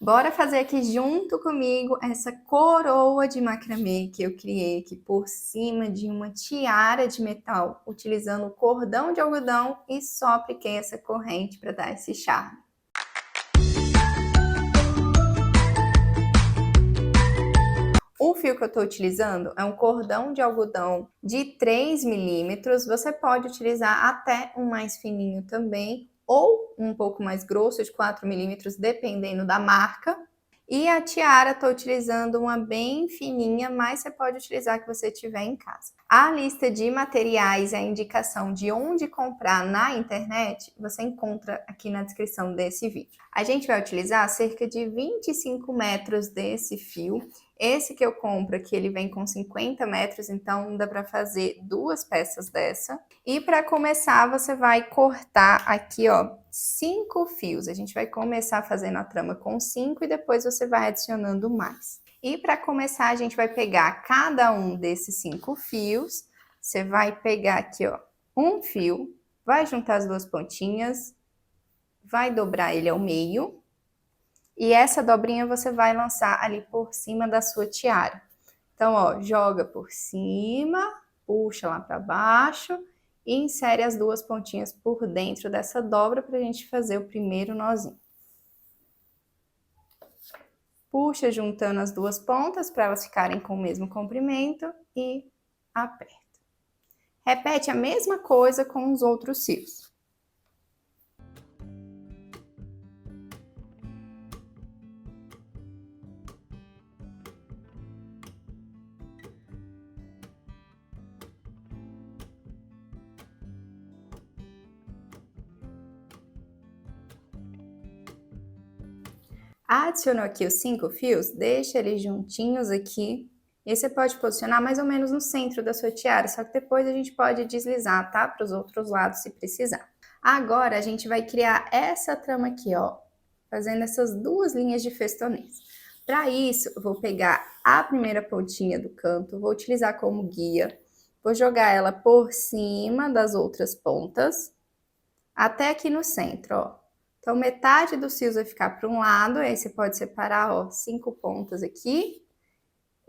Bora fazer aqui junto comigo essa coroa de macramê que eu criei aqui por cima de uma tiara de metal, utilizando o cordão de algodão e só apliquei essa corrente para dar esse charme. O fio que eu estou utilizando é um cordão de algodão de 3 milímetros. Você pode utilizar até um mais fininho também, ou um pouco mais grosso, de 4 milímetros, dependendo da marca. E a tiara, estou utilizando uma bem fininha, mas você pode utilizar a que você tiver em casa. A lista de materiais e a indicação de onde comprar na internet, você encontra aqui na descrição desse vídeo. A gente vai utilizar cerca de 25 metros desse fio. Esse que eu compro aqui, ele vem com 50 metros, então dá para fazer 2 peças dessa. E para começar, você vai cortar aqui, ó, 5 fios. A gente vai começar fazendo a trama com 5 e depois você vai adicionando mais. E para começar, a gente vai pegar cada um desses 5 fios. Você vai pegar aqui, ó, um fio, vai juntar as 2 pontinhas, vai dobrar ele ao meio. E essa dobrinha você vai lançar ali por cima da sua tiara. Então, ó, joga por cima, puxa lá para baixo e insere as 2 pontinhas por dentro dessa dobra para a gente fazer o primeiro nozinho. Puxa juntando as 2 pontas para elas ficarem com o mesmo comprimento e aperta. Repete a mesma coisa com os outros fios. Adicionou aqui os 5 fios, deixa eles juntinhos aqui. E você pode posicionar mais ou menos no centro da sua tiara, só que depois a gente pode deslizar, tá? Para os outros lados se precisar. Agora a gente vai criar essa trama aqui, ó, fazendo essas 2 linhas de festonês. Para isso, eu vou pegar a primeira pontinha do canto, vou utilizar como guia, vou jogar ela por cima das outras pontas, até aqui no centro, ó. Então, metade dos fios vai ficar para um lado, aí você pode separar, ó, 5 pontas aqui,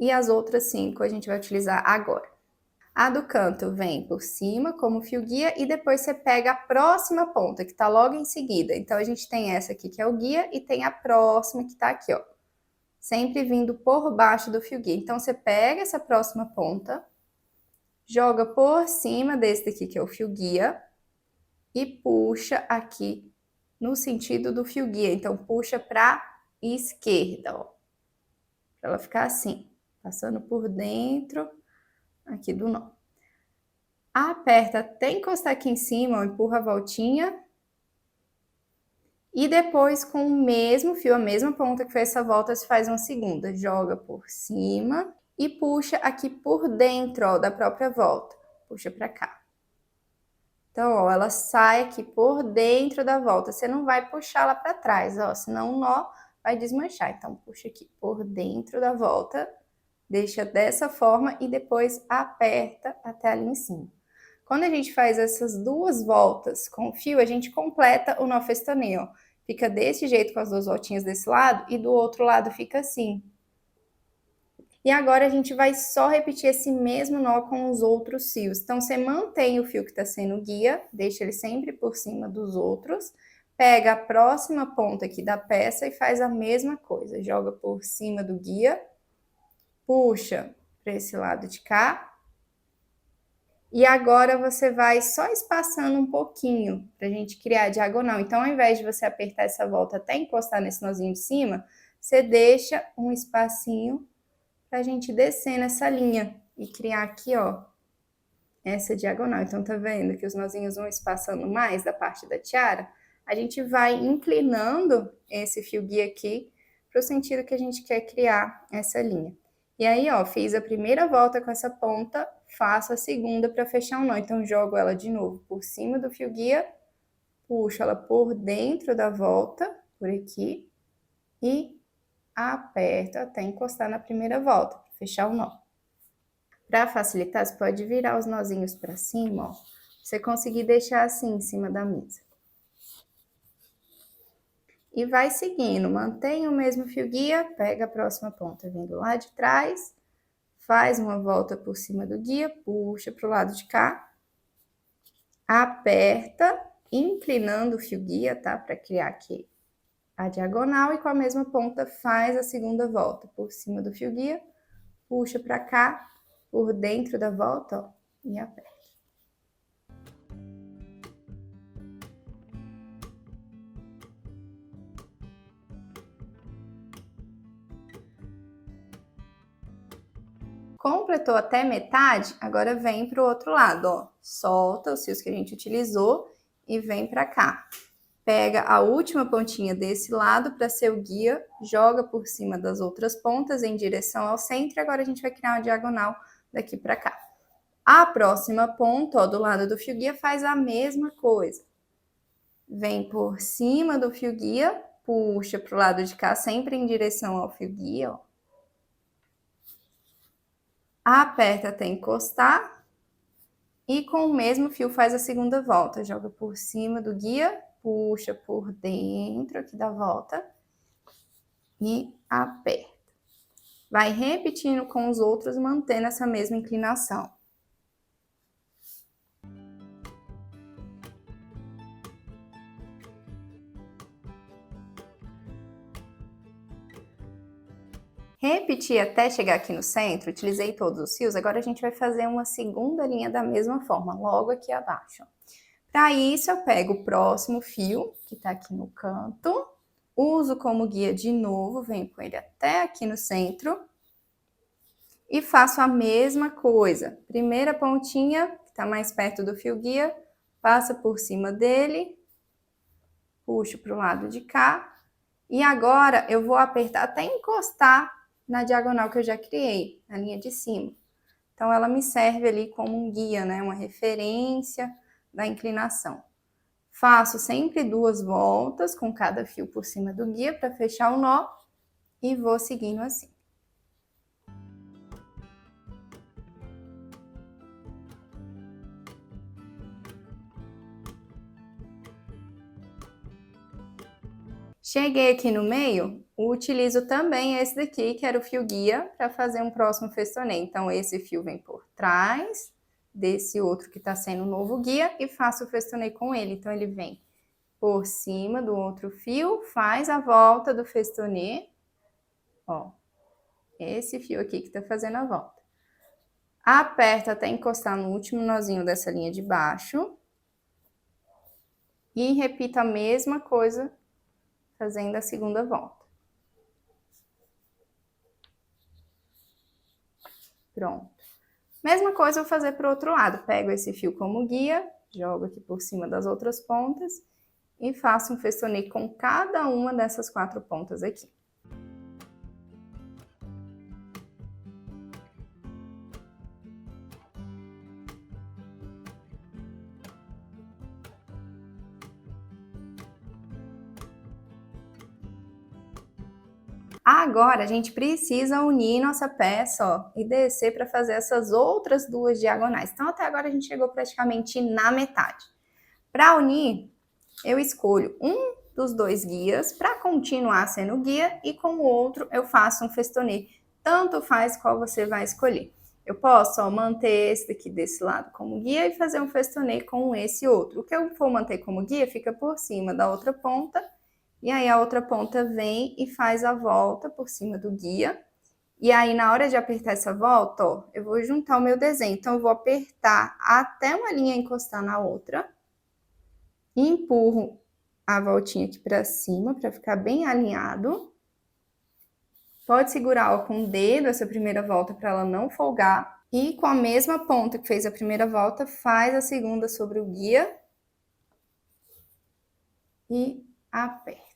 e as outras 5 a gente vai utilizar agora. A do canto vem por cima como fio guia e depois você pega a próxima ponta, que tá logo em seguida. Então, a gente tem essa aqui que é o guia e tem a próxima que tá aqui, ó. Sempre vindo por baixo do fio guia. Então, você pega essa próxima ponta, joga por cima desse daqui que é o fio guia e puxa aqui no sentido do fio guia. Então, puxa para esquerda, ó. Para ela ficar assim, passando por dentro aqui do nó. Aperta até encostar aqui em cima, ó, empurra a voltinha. E depois, com o mesmo fio, a mesma ponta que fez essa volta, você faz uma segunda. Joga por cima e puxa aqui por dentro, ó, da própria volta. Puxa para cá. Então, ó, ela sai aqui por dentro da volta. Você não vai puxar lá para trás, ó, senão o nó vai desmanchar. Então, puxa aqui por dentro da volta, deixa dessa forma e depois aperta até ali em cima. Quando a gente faz essas 2 voltas com o fio, a gente completa o nó festonê, ó. Fica desse jeito com as 2 voltinhas desse lado e do outro lado fica assim. E agora a gente vai só repetir esse mesmo nó com os outros fios. Então, você mantém o fio que está sendo guia, deixa ele sempre por cima dos outros, pega a próxima ponta aqui da peça e faz a mesma coisa. Joga por cima do guia, puxa para esse lado de cá. E agora você vai só espaçando um pouquinho para a gente criar a diagonal. Então, ao invés de você apertar essa volta até encostar nesse nozinho de cima, você deixa um espacinho pra gente descer nessa linha e criar aqui, ó, essa diagonal. Então, tá vendo que os nozinhos vão espaçando mais da parte da tiara? A gente vai inclinando esse fio guia aqui pro sentido que a gente quer criar essa linha. E aí, ó, fiz a primeira volta com essa ponta, faço a segunda para fechar o nó. Então, jogo ela de novo por cima do fio guia, puxo ela por dentro da volta, por aqui, e aperto até encostar na primeira volta, para fechar o nó. Para facilitar, você pode virar os nozinhos para cima, ó, pra você conseguir deixar assim em cima da mesa. e vai seguindo. Mantém o mesmo fio guia, pega a próxima ponta vindo lá de trás, faz uma volta por cima do guia, puxa para o lado de cá, aperta, inclinando o fio guia, tá? Para criar aqui a diagonal, e com a mesma ponta faz a segunda volta por cima do fio guia, puxa para cá, por dentro da volta, ó, e aperta. Completou até metade, agora vem para o outro lado, ó. Solta os fios que a gente utilizou e vem para cá. Pega a última pontinha desse lado para ser o guia, joga por cima das outras pontas em direção ao centro, e agora a gente vai criar uma diagonal daqui para cá. A próxima ponta, ó, do lado do fio guia, faz a mesma coisa. Vem por cima do fio guia, puxa para o lado de cá, sempre em direção ao fio guia, ó. Aperta até encostar e com o mesmo fio faz a segunda volta. Joga por cima do guia, puxa por dentro aqui da volta e aperta. Vai repetindo com os outros, mantendo essa mesma inclinação. Repetir até chegar aqui no centro, utilizei todos os fios, agora a gente vai fazer uma segunda linha da mesma forma, logo aqui abaixo. Para isso, eu pego o próximo fio, que tá aqui no canto, uso como guia de novo, venho com ele até aqui no centro e faço a mesma coisa. Primeira pontinha, que tá mais perto do fio guia, passa por cima dele, puxo pro lado de cá e agora eu vou apertar até encostar na diagonal que eu já criei, na linha de cima. Então, ela me serve ali como um guia, né? Uma referência da inclinação. Faço sempre 2 voltas com cada fio por cima do guia para fechar o nó e vou seguindo assim. Cheguei aqui no meio, utilizo também esse daqui, que era o fio guia, para fazer um próximo festonê. Então, esse fio vem por trás desse outro que está sendo o novo guia e faço o festonê com ele. Então, ele vem por cima do outro fio, faz a volta do festonê, ó, esse fio aqui que está fazendo a volta. Aperta até encostar no último nozinho dessa linha de baixo e repita a mesma coisa fazendo a segunda volta. Pronto. Mesma coisa eu vou fazer para o outro lado. Pego esse fio como guia, jogo aqui por cima das outras pontas e faço um festonê com cada uma dessas 4 pontas aqui. Agora, a gente precisa unir nossa peça, ó, e descer para fazer essas outras 2 diagonais. Então, até agora a gente chegou praticamente na metade. Para unir, eu escolho um dos 2 guias para continuar sendo guia e com o outro eu faço um festonê. Tanto faz qual você vai escolher. Eu posso, ó, manter esse daqui desse lado como guia e fazer um festonê com esse outro. O que eu for manter como guia fica por cima da outra ponta. E aí a outra ponta vem e faz a volta por cima do guia. E aí na hora de apertar essa volta, ó, eu vou juntar o meu desenho. Então eu vou apertar até uma linha encostar na outra. Empurro a voltinha aqui para cima para ficar bem alinhado. Pode segurar, ó, com o dedo essa primeira volta para ela não folgar. E com a mesma ponta que fez a primeira volta, faz a segunda sobre o guia. E aperta.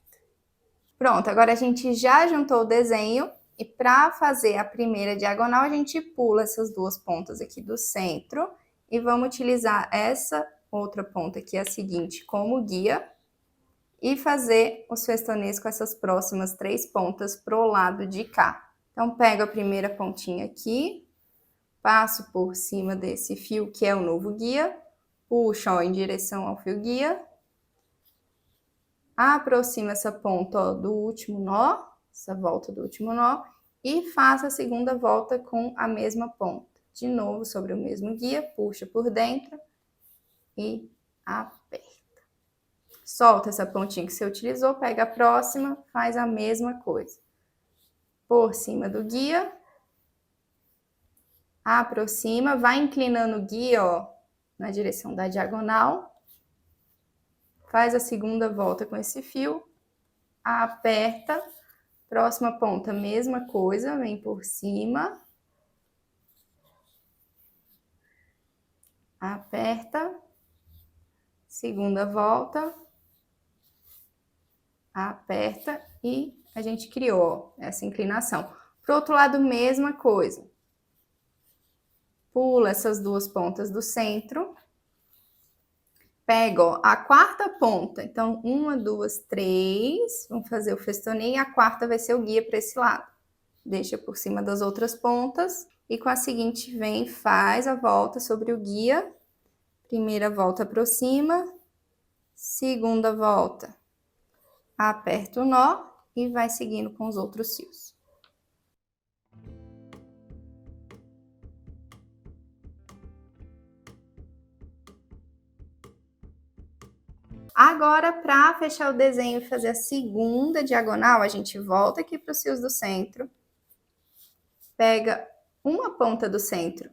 Pronto, agora a gente já juntou o desenho e para fazer a primeira diagonal, a gente pula essas 2 pontas aqui do centro e vamos utilizar essa outra ponta aqui, a seguinte, como guia e fazer os festonês com essas próximas 3 pontas pro lado de cá. Então, pego a primeira pontinha aqui, passo por cima desse fio que é o novo guia, puxo, ó, em direção ao fio guia aproxima essa ponta, ó, do último nó, essa volta do último nó, e faça a segunda volta com a mesma ponta. De novo, sobre o mesmo guia, puxa por dentro e aperta. Solta essa pontinha que você utilizou, pega a próxima, faz a mesma coisa. Por cima do guia, aproxima, vai inclinando o guia, ó, na direção da diagonal, faz a segunda volta com esse fio, aperta, próxima ponta, mesma coisa, vem por cima, aperta, segunda volta, aperta e a gente criou, ó, essa inclinação. Pro outro lado, mesma coisa. Pula essas duas pontas do centro, pega, ó, a quarta ponta, então 1, 2, 3, vamos fazer o festonê e a quarta vai ser o guia para esse lado. Deixa por cima das outras pontas e com a seguinte vem, faz a volta sobre o guia, primeira volta aproxima, segunda volta, aperta o nó e vai seguindo com os outros fios. Agora, para fechar o desenho e fazer a segunda diagonal, a gente volta aqui para os fios do centro, pega uma ponta do centro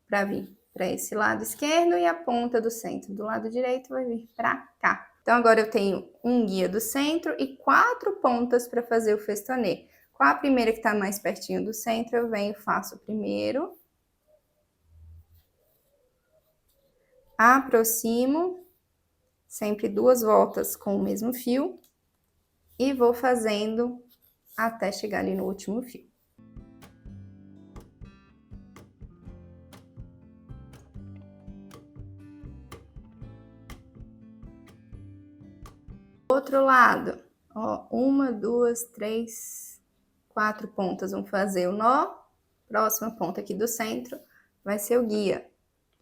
para vir para esse lado esquerdo e a ponta do centro do lado direito vai vir para cá. Então, agora eu tenho um guia do centro e 4 pontas para fazer o festonê. Qual a primeira que está mais pertinho do centro? Eu venho, faço o primeiro, aproximo, sempre 2 voltas com o mesmo fio e vou fazendo até chegar ali no último fio. Outro lado, ó, 1, 2, 3, 4 pontas, vamos fazer o nó, próxima ponta aqui do centro vai ser o guia.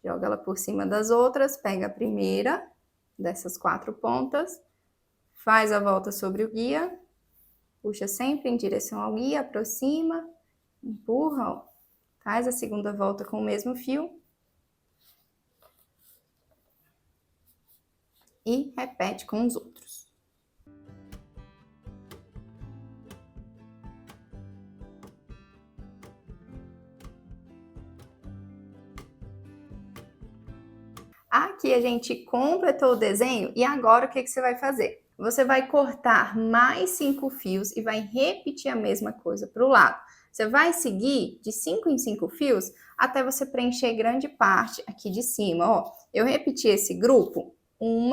Joga ela por cima das outras, pega a primeira dessas 4 pontas, faz a volta sobre o guia, puxa sempre em direção ao guia, aproxima, empurra, ó, faz a segunda volta com o mesmo fio e repete com os outros. Aqui a gente completou o desenho e agora o que você vai fazer? Você vai cortar mais 5 fios e vai repetir a mesma coisa para o lado. Você vai seguir de 5 em 5 fios até você preencher grande parte aqui de cima. Ó, eu repeti esse grupo 1,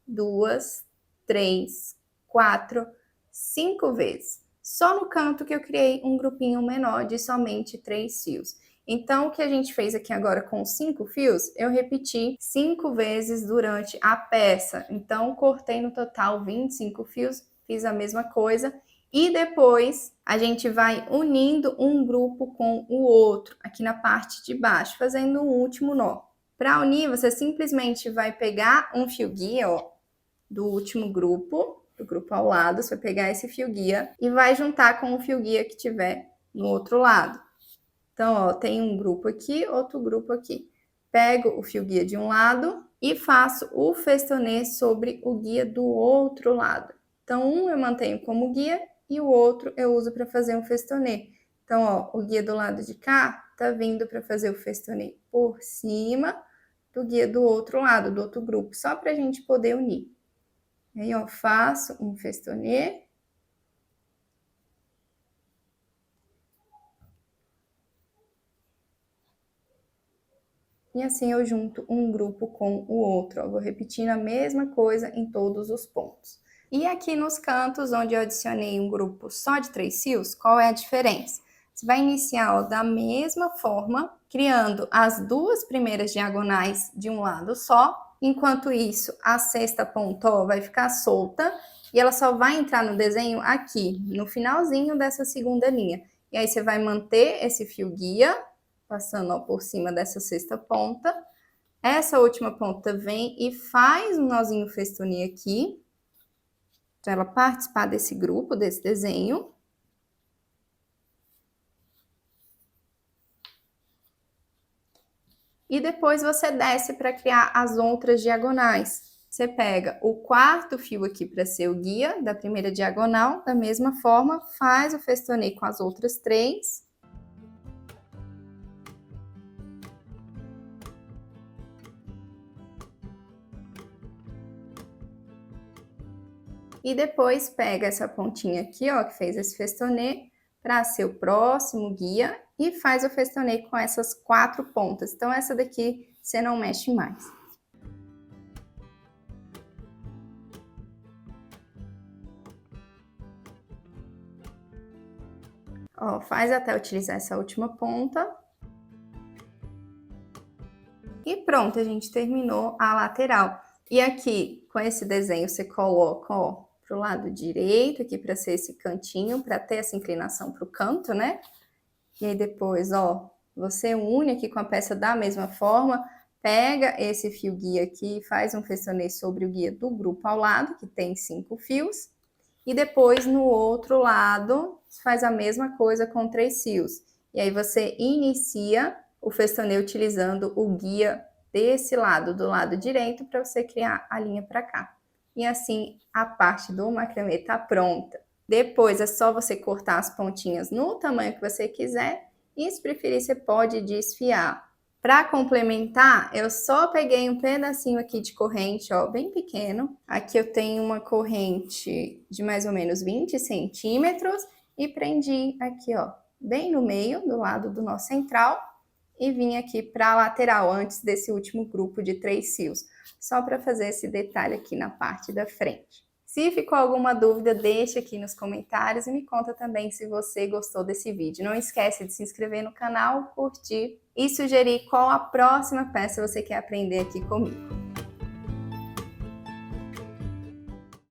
2, 3, 4, 5 vezes. Só no canto que eu criei um grupinho menor de somente 3 fios. Então, o que a gente fez aqui agora com 5 fios, eu repeti 5 vezes durante a peça. Então, cortei no total 25 fios, fiz a mesma coisa. E depois, a gente vai unindo um grupo com o outro, aqui na parte de baixo, fazendo um último nó. Para unir, você simplesmente vai pegar um fio guia, ó, do último grupo, do grupo ao lado, você vai pegar esse fio guia e vai juntar com o fio guia que tiver no outro lado. Então, ó, tem um grupo aqui, outro grupo aqui. Pego o fio guia de um lado e faço o festonê sobre o guia do outro lado. Então, um eu mantenho como guia e o outro eu uso para fazer um festonê. Então, ó, o guia do lado de cá tá vindo para fazer o festonê por cima do guia do outro lado, do outro grupo, só para a gente poder unir. Aí, ó, faço um festonê. E assim eu junto um grupo com o outro. Eu vou repetindo a mesma coisa em todos os pontos. E aqui nos cantos, onde eu adicionei um grupo só de 3 fios, qual é a diferença? Você vai iniciar, ó, da mesma forma, criando as 2 primeiras diagonais de um lado só. Enquanto isso, a sexta ponta, ó, vai ficar solta e ela só vai entrar no desenho aqui, no finalzinho dessa segunda linha. E aí você vai manter esse fio guia, passando, ó, por cima dessa sexta ponta. Essa última ponta vem e faz um nozinho festonê aqui. para ela participar desse grupo, desse desenho. E depois você desce para criar as outras diagonais. Você pega o quarto fio aqui para ser o guia da primeira diagonal, da mesma forma, faz o festonê com as outras 3. E depois pega essa pontinha aqui, ó, que fez esse festonê, para ser o próximo guia, e faz o festonê com essas 4 pontas. Então, essa daqui você não mexe mais. Ó, faz até utilizar essa última ponta. E pronto, a gente terminou a lateral. E aqui, com esse desenho, você coloca, ó, pro lado direito, aqui para ser esse cantinho, para ter essa inclinação pro canto, né? E aí depois, ó, você une aqui com a peça da mesma forma, pega esse fio guia aqui, faz um festonê sobre o guia do grupo ao lado, que tem 5 fios. E depois, no outro lado, faz a mesma coisa com 3 fios. E aí você inicia o festonê utilizando o guia desse lado, do lado direito, para você criar a linha para cá. E assim, a parte do macramê tá pronta. Depois, é só você cortar as pontinhas no tamanho que você quiser. E, se preferir, você pode desfiar. Para complementar, eu só peguei um pedacinho aqui de corrente, ó, bem pequeno. Aqui eu tenho uma corrente de mais ou menos 20 centímetros e prendi aqui, ó, bem no meio, do lado do nó central, e vim aqui para a lateral, antes desse último grupo de 3 fios, só para fazer esse detalhe aqui na parte da frente. Se ficou alguma dúvida, deixa aqui nos comentários e me conta também se você gostou desse vídeo. Não esquece de se inscrever no canal, curtir e sugerir qual a próxima peça você quer aprender aqui comigo.